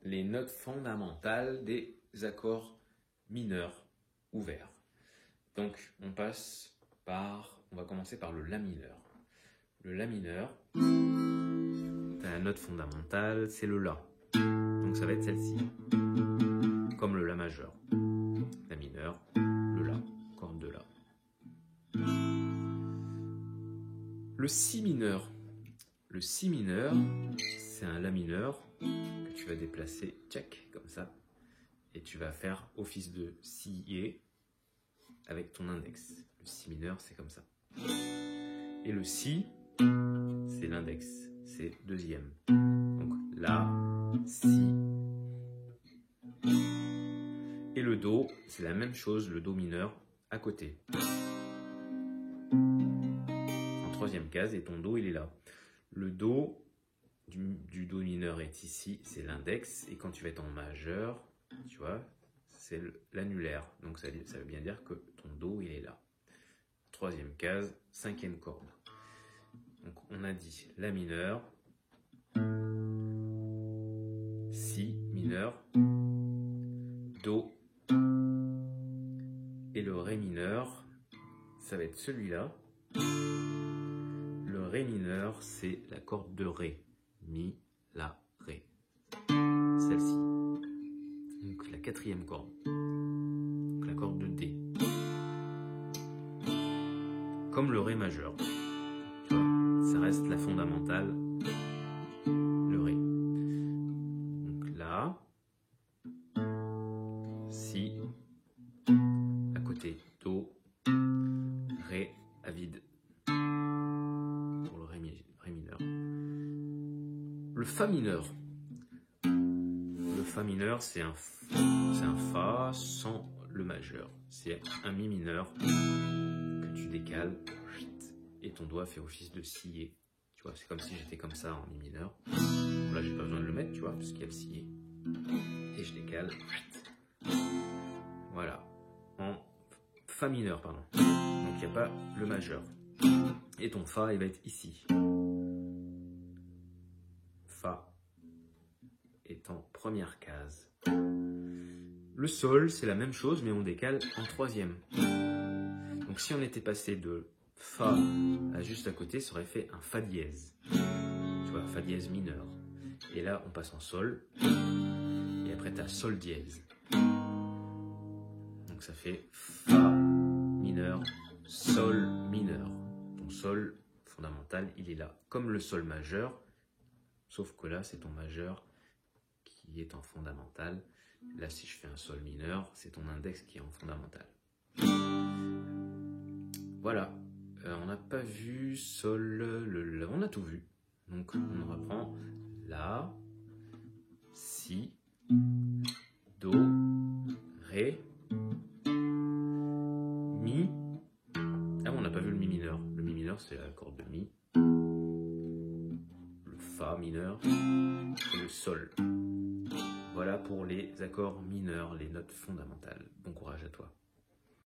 les notes fondamentales des accords mineurs ouverts. Donc, on va commencer par le La mineur. Le La mineur, la note fondamentale, c'est le La. Donc, ça va être celle-ci. Comme le La majeur. La mineur, le La, corde de La. Le Si mineur. Le Si mineur, c'est un La mineur que tu vas déplacer, tchac, comme ça. Et tu vas faire office de Si avec ton index. Le Si mineur, c'est comme ça. Et le Si, c'est l'index, c'est deuxième. Donc La, Si. Et le Do, c'est la même chose, le Do mineur, à côté. En troisième case, et ton Do, il est là. Le Do du Do mineur est ici, c'est l'index. Et quand tu vas être en majeur, tu vois, c'est l'annulaire. Donc ça veut bien dire que ton Do, il est là. Troisième case, cinquième corde. Donc on a dit La mineur, Si mineur, Do, et le Ré mineur, ça va être celui-là. Le Ré mineur, c'est la corde de Ré. Mi, La, Ré. Celle-ci. Donc la quatrième corde. Donc la corde de D. Comme le Ré majeur. Tu vois, ça reste la fondamentale. Le Ré. Donc là. Si. À côté. Do. Ré à vide. Pour le Ré mineur. Le Fa mineur. Le Fa mineur, c'est un Fa sans le majeur. C'est un Mi mineur que tu décales et ton doigt fait office de Si. Tu vois, c'est comme si j'étais comme ça en Mi mineur. Bon, là, j'ai pas besoin de le mettre, tu vois, parce qu'il y a le Si. Et je décale. Voilà. En Fa mineur, pardon. Donc, il n'y a pas le majeur. Et ton Fa, il va être ici. Fa est en première case. Le Sol, c'est la même chose, mais on décale en troisième. Donc si on était passé de Fa à juste à côté, ça aurait fait un Fa dièse. Tu vois, Fa dièse mineur. Et là, on passe en Sol. Et après, tu as Sol dièse. Donc ça fait Fa mineur, Sol mineur. Ton Sol fondamental, il est là. Comme le Sol majeur, sauf que là, c'est ton majeur qui est en fondamental. Là, si je fais un Sol mineur, c'est ton index qui est en fondamental. Voilà. On n'a pas vu Sol, on a tout vu. Donc, on reprend La, Si, Do, Ré, Mi. Ah, on n'a pas vu le Mi mineur. Le Mi mineur, c'est la corde de Mi. Le Fa mineur et le Sol. Voilà pour les accords mineurs, les notes fondamentales. Bon courage à toi.